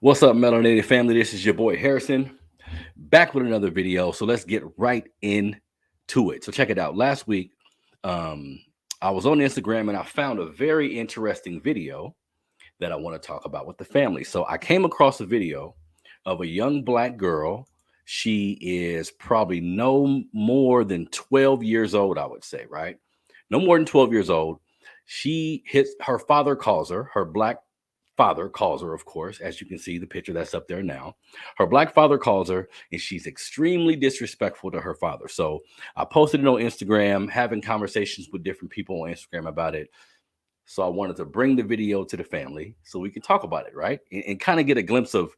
What's up, melanated family? This is your boy Harrison, back with another video. So let's get right into it. So check it out. Last week, um, I was on Instagram and I found a very interesting video that I want to talk about with the family. So I came across a video of a young black girl. She is probably no more than 12 years old, I would say, right? No more than 12 years old. She hits her father calls her black father calls her, of course, as you can see the picture that's up there now. Her black father calls her, and she's extremely disrespectful to her father. So I posted it on Instagram, having conversations with different people on Instagram about it. So I wanted to bring the video to the family so we can talk about it, right? And kind of get a glimpse of,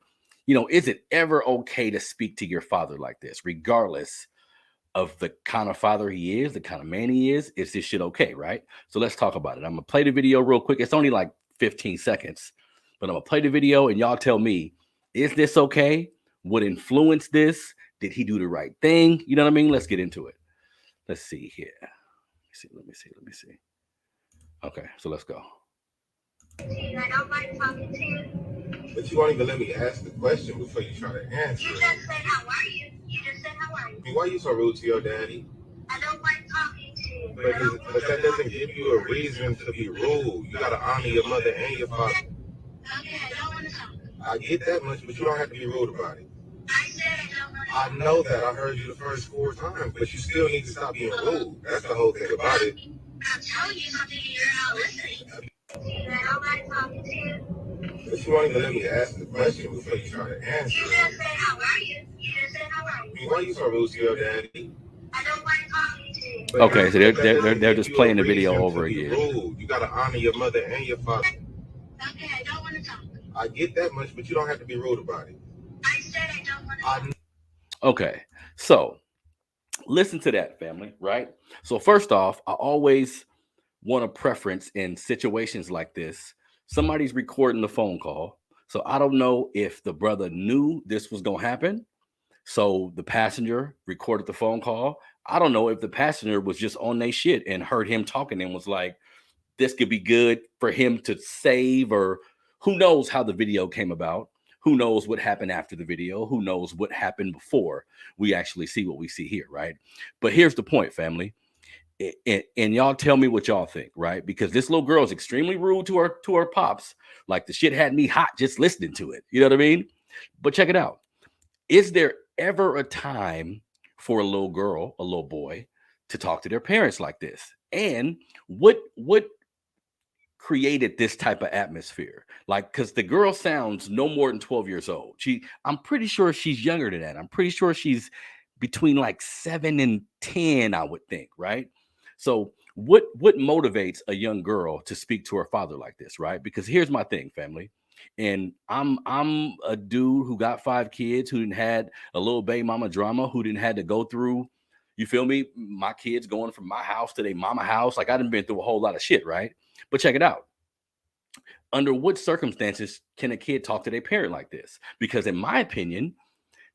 is it ever okay to speak to your father like this, regardless of the kind of father he is, the kind of man he is this shit okay, right? So let's talk about it. I'm gonna play the video real quick. It's only like 15 seconds, but I'm gonna play the video and y'all tell me, is this okay? What influenced this? Did he do the right thing? You know what I mean? Let's get into it. Let's see here. Let me see. Okay, so let's go. I don't like talking to you. But you won't even let me ask the question before you try to answer You it. just said, how are you? You just said, how are you? I mean, why are you so rude to your daddy? I don't like talking to you. But that doesn't give you a reason to be rude. You gotta honor your mother and your father. Okay, I don't want to talk. I get that much, but you don't have to be rude about it. I said I don't want to I talk. know that. I heard you the first 4 times, but you still need to stop being rude. That's the whole thing about it. I'm telling you something and you're not listening. I don't like talking to you. But you won't even let me ask the question before you try to answer You it. just said, how are you? You just said, how are I you? mean, why are you so rude to your daddy? I don't like talking to you. Okay, so they're But that doesn't they're give just you a playing the video reason over to be again. rude. You gotta honor your mother and your father. Okay, I don't want to talk. I get that much, but you don't have to be rude about it. I said I don't want to talk. Okay, so listen to that, family, right? So first off, I always want a preference in situations like this. Somebody's recording the phone call. So I don't know if the brother knew this was going to happen. So the passenger recorded the phone call. I don't know if the passenger was just on their shit and heard him talking and was like, this could be good for him to save, or who knows how the video came about. Who knows what happened after the video? Who knows what happened before we actually see what we see here, right? But here's the point, family, and y'all tell me what y'all think, right? Because this little girl is extremely rude to her pops. Like the shit had me hot just listening to it. You know what I mean? But check it out. Is there ever a time for a little girl, a little boy, to talk to their parents like this? And what created this type of atmosphere? Like, because the girl sounds no more than 12 years old. I'm pretty sure she's younger than that. I'm pretty sure she's between like 7 and 10, I would think, right? So what motivates a young girl to speak to her father like this, right? Because here's my thing, family. And I'm a dude who got 5 kids, who didn't had a little baby mama drama, who didn't had to go through, you feel me? My kids going from my house to their mama house. Like I done been through a whole lot of shit, right? But check it out. Under what circumstances can a kid talk to their parent like this? Because in my opinion,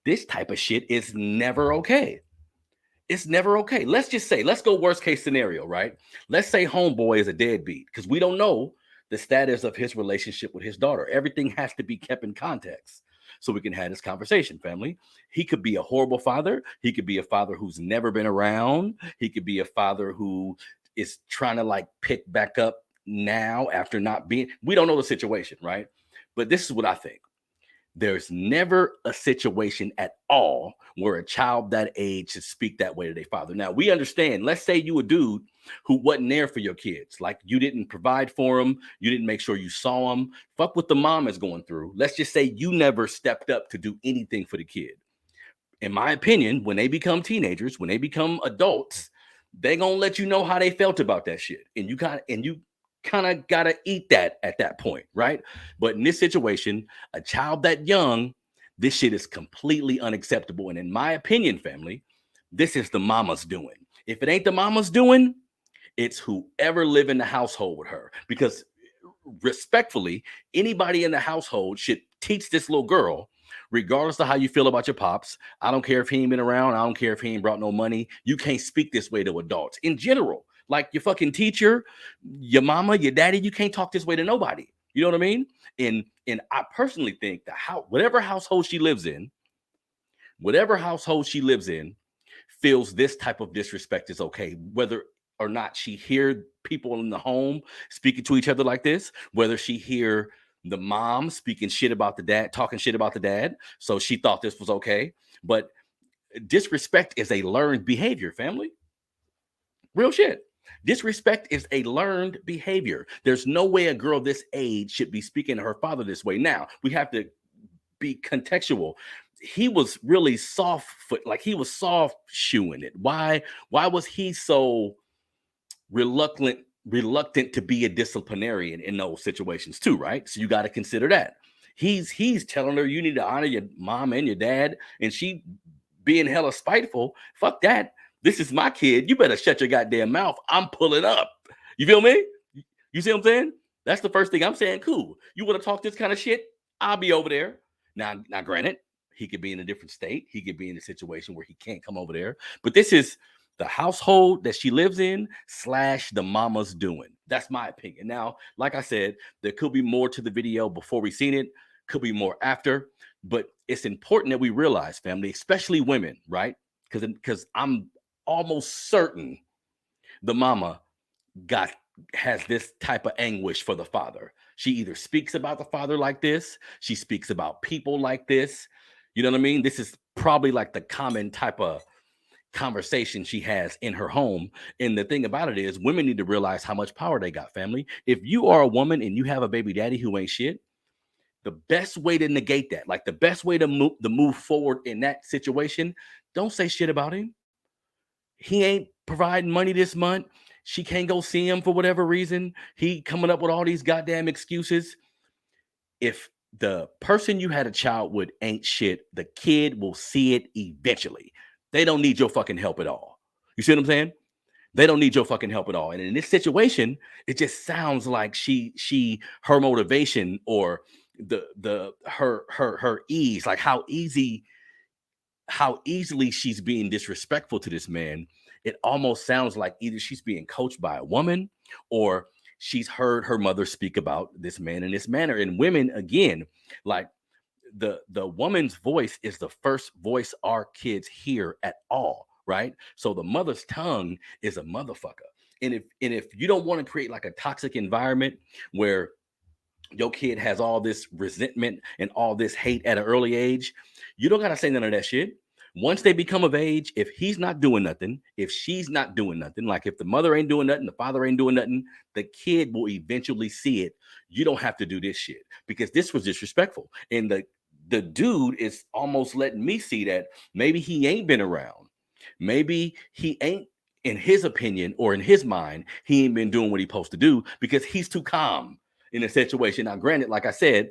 this type of shit is never okay. It's never okay. Let's just say, let's go worst case scenario, right? Let's say homeboy is a deadbeat, because we don't know the status of his relationship with his daughter. Everything has to be kept in context so we can have this conversation, family. He could be a horrible father. He could be a father who's never been around. He could be a father who is trying to like pick back up now after not being, we don't know the situation, right? But this is what I think. There's never a situation at all where a child that age should speak that way to their father. Now, we understand, let's say you a dude who wasn't there for your kids. Like you didn't provide for them. You didn't make sure you saw them. Fuck what the mom is going through. Let's just say you never stepped up to do anything for the kid. In my opinion, when they become teenagers, when they become adults, they gonna let you know how they felt about that shit. And you kind of gotta eat that at that point, right? But in this situation, a child that young, this shit is completely unacceptable. And in my opinion, family, this is the mama's doing. If it ain't the mama's doing, it's whoever live in the household with her. Because respectfully, anybody in the household should teach this little girl, regardless of how you feel about your pops. I don't care if he ain't been around. I don't care if he ain't brought no money. You can't speak this way to adults in general. Like your fucking teacher, your mama, your daddy, you can't talk this way to nobody. You know what I mean? And I personally think that whatever household she lives in, feels this type of disrespect is okay, whether or not she hear people in the home speaking to each other like this, whether she hear the mom speaking shit about the dad, talking shit about the dad. So she thought this was okay. But disrespect is a learned behavior, family. Real shit. Disrespect is a learned behavior. There's no way a girl this age should be speaking to her father this way. Now, we have to be contextual. He was really soft foot, like he was soft shoeing it. Why was he so reluctant to be a disciplinarian in those situations too, right? So you got to consider that. He's telling her you need to honor your mom and your dad, and she being hella spiteful. Fuck that. This is my kid. You better shut your goddamn mouth. I'm pulling up. You feel me? You see what I'm saying? That's the first thing I'm saying. Cool. You want to talk this kind of shit? I'll be over there. Now, granted, he could be in a different state. He could be in a situation where he can't come over there. But this is the household that she lives in / the mama's doing. That's my opinion. Now, like I said, there could be more to the video before we seen it. Could be more after. But it's important that we realize, family, especially women, right? Because I'm almost certain the mama has this type of anguish for the father. She either speaks about the father like this, she speaks about people like this. You know what I mean? This is probably like the common type of conversation she has in her home. And the thing about it is, women need to realize how much power they got, family. If you are a woman and you have a baby daddy who ain't shit, the best way to negate that, like the best way to move forward in that situation, don't say shit about him. He ain't providing money this month. She can't go see him for whatever reason. He coming up with all these goddamn excuses. If the person you had a child with ain't shit, the kid will see it eventually. They don't need your fucking help at all. You see what I'm saying? They don't need your fucking help at all. And in this situation, it just sounds like her motivation or her ease, like how easily she's being disrespectful to this man. It almost sounds like either she's being coached by a woman or she's heard her mother speak about this man in this manner. And women, again, like the woman's voice is the first voice our kids hear at all, right? So the mother's tongue is a motherfucker. And if you don't want to create like a toxic environment where your kid has all this resentment and all this hate at an early age, you don't got to say none of that shit. Once they become of age, if he's not doing nothing, if she's not doing nothing, like if the mother ain't doing nothing, the father ain't doing nothing, the kid will eventually see it. You don't have to do this shit because this was disrespectful. And the dude is almost letting me see that maybe he ain't been around. Maybe he ain't, in his opinion or in his mind, he ain't been doing what he's supposed to do because he's too calm in a situation. Now, granted, like I said,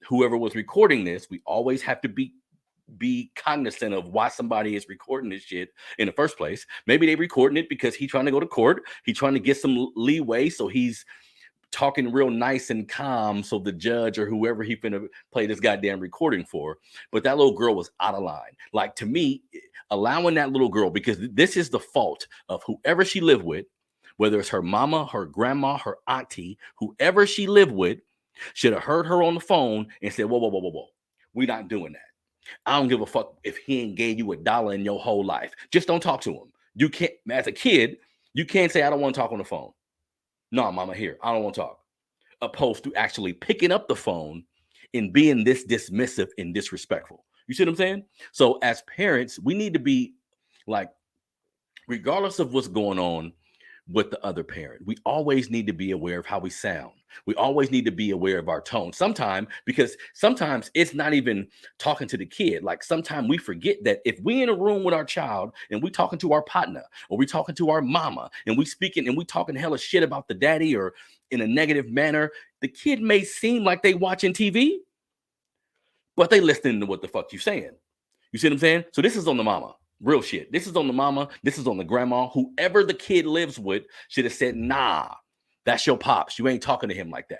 whoever was recording this, we always have to be cognizant of why somebody is recording this shit in the first place. Maybe they recording it because he's trying to go to court. He's trying to get some leeway. So he's talking real nice and calm so the judge or whoever he finna play this goddamn recording for. But that little girl was out of line. Like, to me, allowing that little girl, because this is the fault of whoever she lived with, whether it's her mama, her grandma, her auntie, whoever she lived with, should have heard her on the phone and said, whoa. We're not doing that. I don't give a fuck if he ain't gave you $1 in your whole life. Just don't talk to him. You can't, as a kid, you can't say, I don't want to talk on the phone. No, mama, here, I don't want to talk. Opposed to actually picking up the phone and being this dismissive and disrespectful. You see what I'm saying? So as parents, we need to be like, regardless of what's going on with the other parent, we always need to be aware of how we sound. We always need to be aware of our tone. Because sometimes it's not even talking to the kid. Like, sometimes we forget that if we in a room with our child and we talking to our partner or we talking to our mama and we speaking and we talking hella shit about the daddy or in a negative manner, the kid may seem like they watching TV, but they listening to what the fuck you saying. You see what I'm saying? So this is on the mama. Real shit. This is on the mama. This is on the grandma. Whoever the kid lives with should have said, nah, that's your pops. You ain't talking to him like that.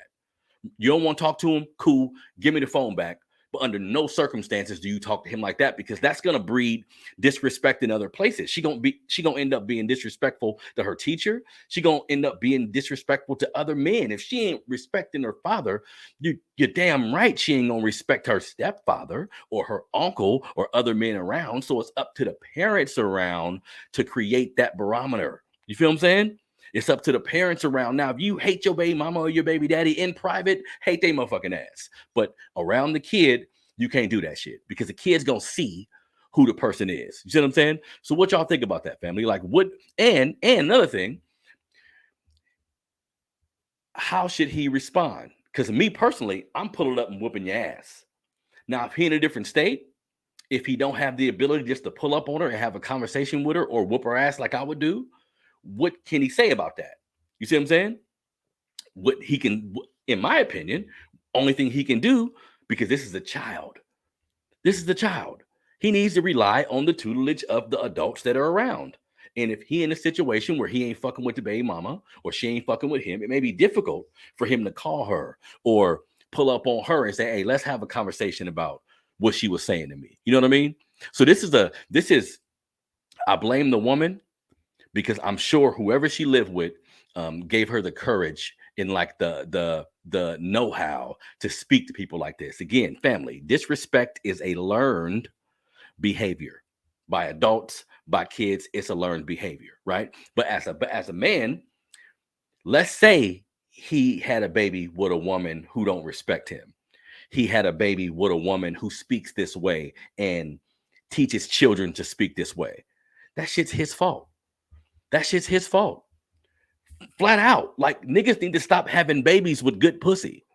You don't want to talk to him? Cool. Give me the phone back. but under no circumstances do you talk to him like that, because that's gonna breed disrespect in other places. She gonna end up being disrespectful to her teacher. She gonna end up being disrespectful to other men. If she ain't respecting her father, you're damn right she ain't gonna respect her stepfather or her uncle or other men around. So it's up to the parents around to create that barometer. You feel what I'm saying? It's up to the parents around. Now, if you hate your baby mama or your baby daddy in private, hate they motherfucking ass. But around the kid, you can't do that shit, because the kid's gonna see who the person is. You see what I'm saying? So what y'all think about that, family? Like, what, and another thing, how should he respond? Because me personally, I'm pulling up and whooping your ass. Now, if he in a different state, if he don't have the ability just to pull up on her and have a conversation with her or whoop her ass like I would do, what can he say about that? You see what I'm saying? What he can, in my opinion, only thing he can do, because this is a child. This is the child. He needs to rely on the tutelage of the adults that are around. And if he in a situation where he ain't fucking with the baby mama or she ain't fucking with him, it may be difficult for him to call her or pull up on her and say, hey, let's have a conversation about what she was saying to me. You know what I mean? So this is, I blame the woman, because I'm sure whoever she lived with gave her the courage and like the know-how to speak to people like this. Again, family, disrespect is a learned behavior by adults, by kids. It's a learned behavior, right? But as a man, let's say he had a baby with a woman who don't respect him. He had a baby with a woman who speaks this way and teaches children to speak this way. That shit's his fault. That shit's his fault. Flat out. Like, niggas need to stop having babies with good pussy.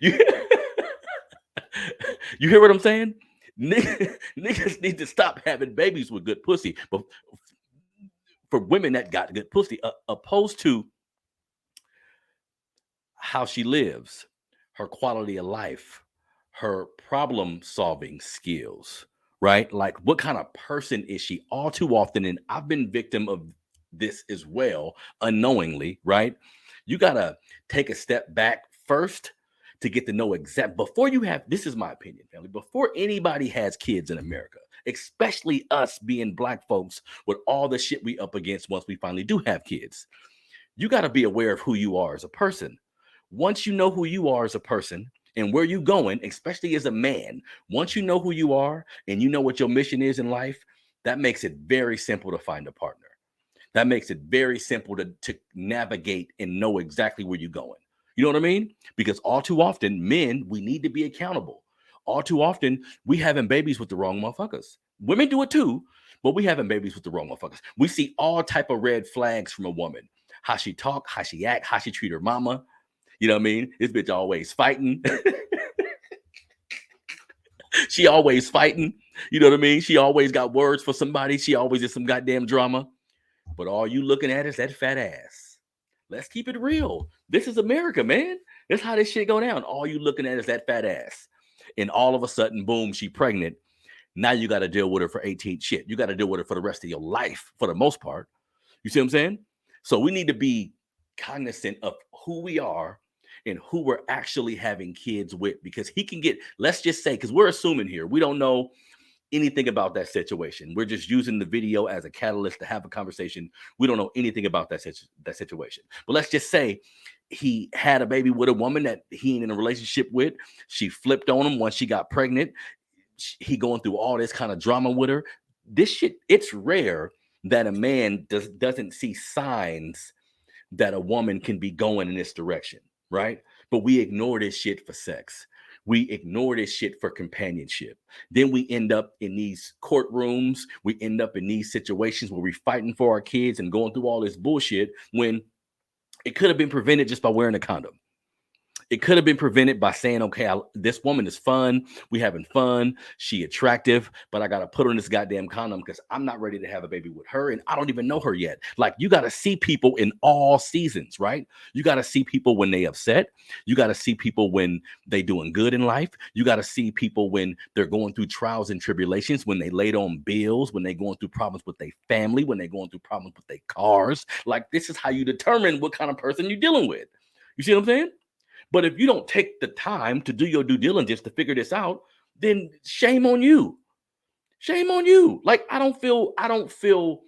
you, you hear what I'm saying? Niggas need to stop having babies with good pussy. But for women that got good pussy, opposed to how she lives, her quality of life, her problem solving skills, right? Like, what kind of person is she? All too often, and I've been victim of this as well, unknowingly, right? You gotta take a step back first to get to know before you have, this is my opinion, family, before anybody has kids in America, especially us being Black folks with all the shit we up against once we finally do have kids, you got to be aware of who you are as a person. Once you know who you are as a person and where you going, especially as a man, once you know who you are and you know what your mission is in life, that makes it very simple to find a partner. That makes it very simple to navigate and know exactly where you're going. You know what I mean? Because all too often, men, we need to be accountable. All too often, we having babies with the wrong motherfuckers. Women do it too, but we having babies with the wrong motherfuckers. We see all type of red flags from a woman. How she talk, how she act, how she treat her mama. You know what I mean? This bitch always fighting. She always fighting. You know what I mean? She always got words for somebody. She always is some goddamn drama. But all you looking at is that fat ass. Let's keep it real. This is America, man. That's how this shit go down. All you looking at is that fat ass. And all of a sudden, boom, she pregnant. Now you got to deal with her for 18 shit. You got to deal with her for the rest of your life, for the most part. You see what I'm saying? So we need to be cognizant of who we are and who we're actually having kids with, because he can get, let's just say, because we're assuming here, we don't know anything about that situation. We're just using the video as a catalyst to have a conversation. We don't know anything about that situation. But let's just say he had a baby with a woman that he ain't in a relationship with. She flipped on him once she got pregnant. He going through all this kind of drama with her. This shit, it's rare that a man doesn't see signs that a woman can be going in this direction, right? But we ignore this shit for sex. We ignore this shit for companionship. Then we end up in these courtrooms. We end up in these situations where we're fighting for our kids and going through all this bullshit when it could have been prevented just by wearing a condom. It could have been prevented by saying, okay, this woman is fun. We having fun. She attractive, but I got to put her in this goddamn condom because I'm not ready to have a baby with her. And I don't even know her yet. Like, you got to see people in all seasons, right? You got to see people when they upset. You got to see people when they doing good in life. You got to see people when they're going through trials and tribulations, when they laid on bills, when they going through problems with their family, when they going through problems with their cars. Like, this is how you determine what kind of person you're dealing with. You see what I'm saying? But if you don't take the time to do your due diligence to figure this out, then shame on you. Shame on you. Like I don't feel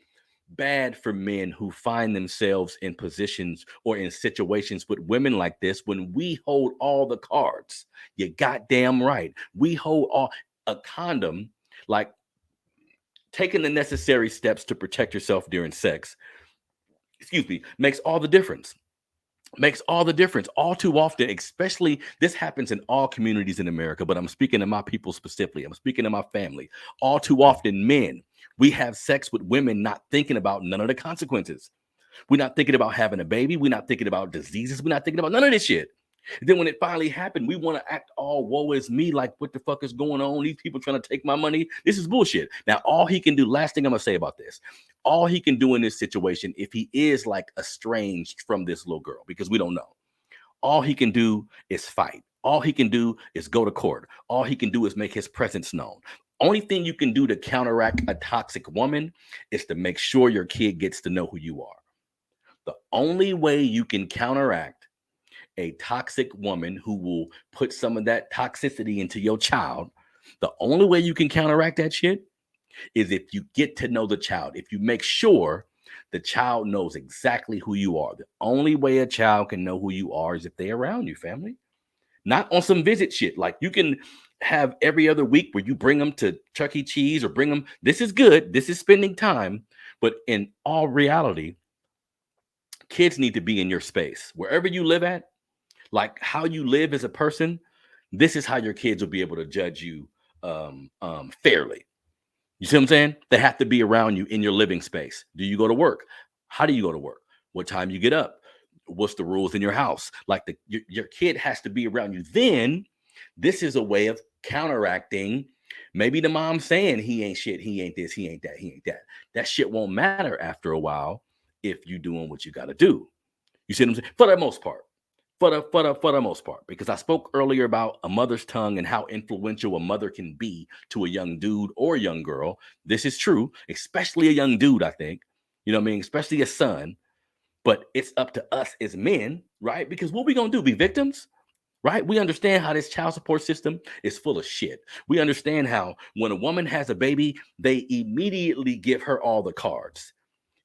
bad for men who find themselves in positions or in situations with women like this when we hold all the cards. You goddamn right. We hold all a condom, like taking the necessary steps to protect yourself during sex, excuse me, makes all the difference. Makes all the difference. All too often, especially this happens in all communities in America, but I'm speaking to my people specifically. I'm speaking to my family. All too often, men, we have sex with women not thinking about none of the consequences. We're not thinking about having a baby. We're not thinking about diseases. We're not thinking about none of this shit. Then when it finally happened, we want to act all woe is me, like what the fuck is going on? These people trying to take my money. This is bullshit. Now, all he can do, last thing I'm gonna say about this, all he can do in this situation, if he is like estranged from this little girl, because we don't know, all he can do is fight. All he can do is go to court. All he can do is make his presence known. Only thing you can do to counteract a toxic woman is to make sure your kid gets to know who you are. The only way you can counteract a toxic woman who will put some of that toxicity into your child, the only way you can counteract that shit is if you get to know the child. If you make sure the child knows exactly who you are. The only way a child can know who you are is if they're around you, family. Not on some visit shit. Like you can have every other week where you bring them to Chuck E. Cheese or bring them. This is good. This is spending time. But in all reality, kids need to be in your space. Wherever you live at, like how you live as a person, this is how your kids will be able to judge you fairly. You see what I'm saying? They have to be around you in your living space. Do you go to work? How do you go to work? What time you get up? What's the rules in your house? Like your kid has to be around you. Then this is a way of counteracting maybe the mom saying he ain't shit, he ain't this, he ain't that, he ain't that. That shit won't matter after a while if you doing what you got to do. You see what I'm saying? For the most part. For the most part, because I spoke earlier about a mother's tongue and how influential a mother can be to a young dude or young girl. This is true, especially a young dude, I think. You know what I mean? Especially a son. But it's up to us as men, right? Because what we gonna do? Be victims? Right? We understand how this child support system is full of shit. We understand how when a woman has a baby, they immediately give her all the cards.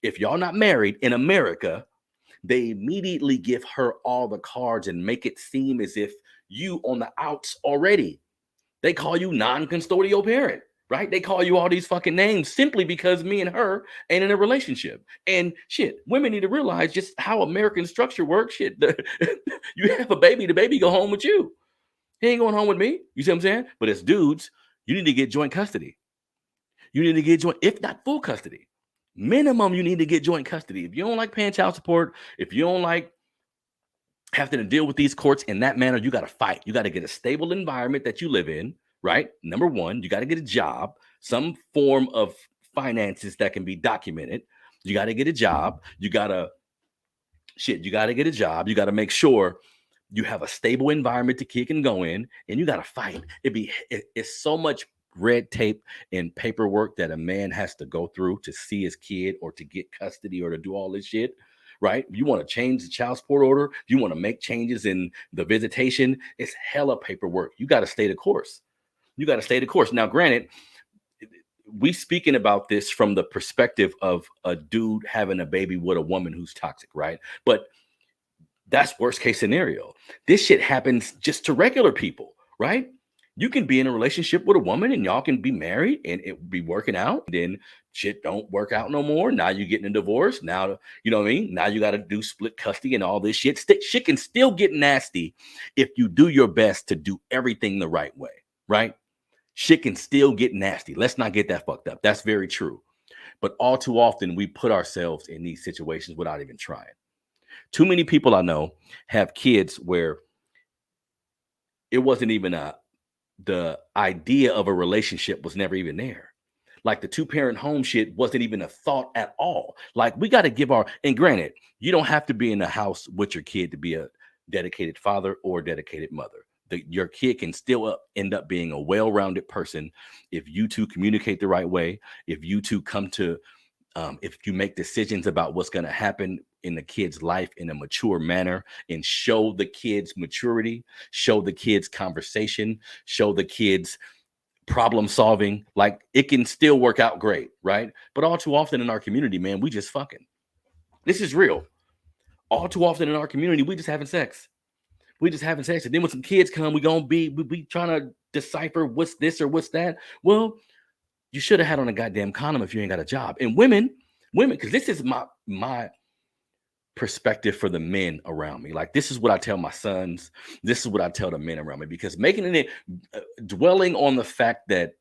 If y'all not married in America, they immediately give her all the cards and make it seem as if you on the outs already. They call you non-custodial parent, right? They call you all these fucking names simply because me and her ain't in a relationship. And shit, women need to realize just how American structure works. Shit, you have a baby, the baby go home with you. He ain't going home with me. You see what I'm saying? But as dudes, you need to get joint custody. You need to get joint, if not full custody. Minimum, you need to get joint custody. If you don't like paying child support, if you don't like having to deal with these courts in that manner, you got to fight. You got to get a stable environment that you live in, right? Number one, you got to get a job, some form of finances that can be documented. You got to get a job. You got to get a job. You got to make sure you have a stable environment to kick and go in, and you got to fight. It's so much red tape and paperwork that a man has to go through to see his kid or to get custody or to do all this shit, right? You want to change the child support order, you want to make changes in the visitation, it's hella paperwork. You got to stay the course. You got to stay the course. Now, granted, we speaking about this from the perspective of a dude having a baby with a woman who's toxic, right? But that's worst case scenario. This shit happens just to regular people, right? You can be in a relationship with a woman and y'all can be married and it be working out. Then shit don't work out no more. Now you're getting a divorce. Now, you know what I mean? Now you got to do split custody and all this shit. Shit can still get nasty if you do your best to do everything the right way, right? Shit can still get nasty. Let's not get that fucked up. That's very true. But all too often we put ourselves in these situations without even trying. Too many people I know have kids where it wasn't even the idea of a relationship was never even there. Like the two-parent home shit wasn't even a thought at all. Like we got to give and granted, you don't have to be in the house with your kid to be a dedicated father or dedicated mother. Your kid can still end up being a well-rounded person if you two communicate the right way, if you two come to if you make decisions about what's going to happen in the kid's life in a mature manner and show the kids maturity, show the kids conversation, show the kids problem solving. Like it can still work out great, right? But all too often in our community, man, we just fucking. This is real. All too often in our community, we just having sex. We just having sex. And then when some kids come, we trying to decipher what's this or what's that. Well, you should have had on a goddamn condom if you ain't got a job. And women, because this is my perspective for the men around me. Like this is what I tell my sons. This is what I tell the men around me. Because making it dwelling on the fact that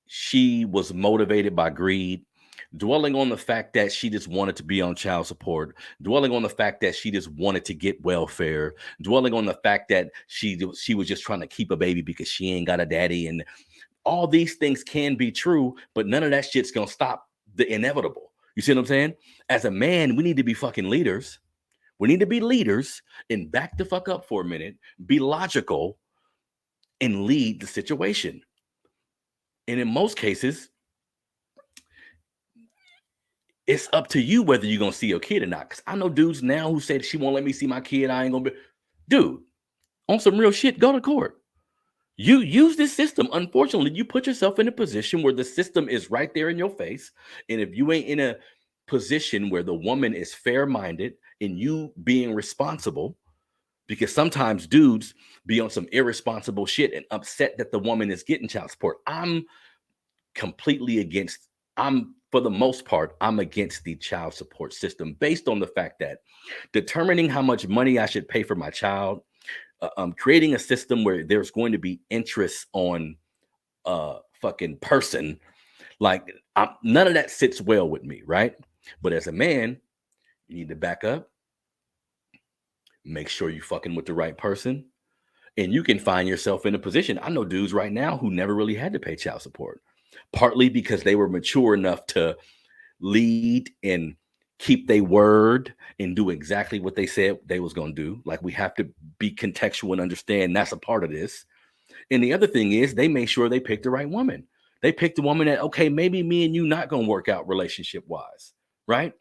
she was motivated by greed, dwelling on the fact that she just wanted to be on child support, dwelling on the fact that she just wanted to get welfare, dwelling on the fact that she was just trying to keep a baby because she ain't got a daddy. And all these things can be true, but none of that shit's gonna stop the inevitable. You see what I'm saying? As a man, we need to be fucking leaders. We need to be leaders and back the fuck up for a minute, be logical, and lead the situation. And in most cases, it's up to you whether you're gonna see your kid or not. Because I know dudes now who say she won't let me see my kid. I ain't gonna be, dude, on some real shit, go to court. You use this system. Unfortunately, you put yourself in a position where the system is right there in your face. And if you ain't in a position where the woman is fair-minded and you being responsible, because sometimes dudes be on some irresponsible shit and upset that the woman is getting child support. I'm for the most part, I'm against the child support system based on the fact that determining how much money I should pay for my child, creating a system where there's going to be interest on a fucking person, like none of that sits well with me, right? But as a man, you need to back up, make sure you fucking with the right person, and you can find yourself in a position. I know dudes right now who never really had to pay child support, partly because they were mature enough to lead and keep their word and do exactly what they said they was going to do. Like we have to be contextual and understand that's a part of this. And the other thing is they made sure they picked the right woman. They picked a woman that, okay, maybe me and you not going to work out relationship wise, right?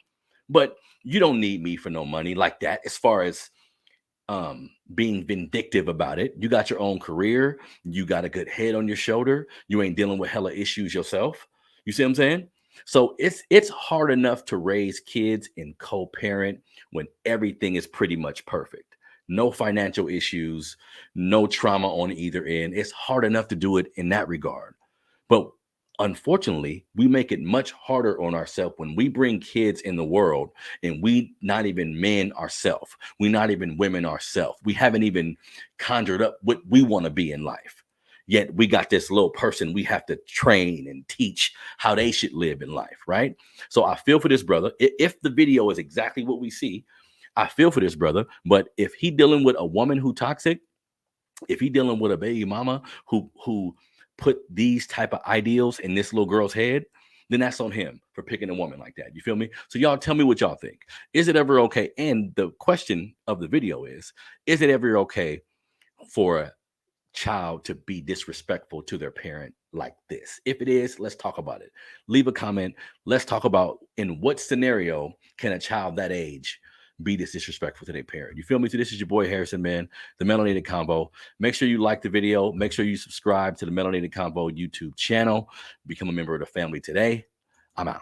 But you don't need me for no money like that. As far as being vindictive about it, you got your own career, you got a good head on your shoulder, you ain't dealing with hella issues yourself. You see what I'm saying? So it's hard enough to raise kids and co-parent when everything is pretty much perfect. No financial issues, no trauma on either end. It's hard enough to do it in that regard. But unfortunately, we make it much harder on ourselves when we bring kids in the world and we not even men ourselves. We not even women ourselves. We haven't even conjured up what we want to be in life. Yet we got this little person we have to train and teach how they should live in life, right? So I feel for this brother. If the video is exactly what we see, I feel for this brother. But if he dealing with a woman who toxic, if he dealing with a baby mama who put these type of ideals in this little girl's head, then that's on him for picking a woman like that. You feel me? So y'all tell me what y'all think. Is it ever okay? And the question of the video is it ever okay for a child to be disrespectful to their parent like this? If it is, let's talk about it. Leave a comment. Let's talk about in what scenario can a child that age be this disrespectful to their parent. You feel me? So this is your boy Harrison, man, the Melanated Convo. Make sure you like the video. Make sure you subscribe to the Melanated Convo YouTube channel. Become a member of the family today. I'm out.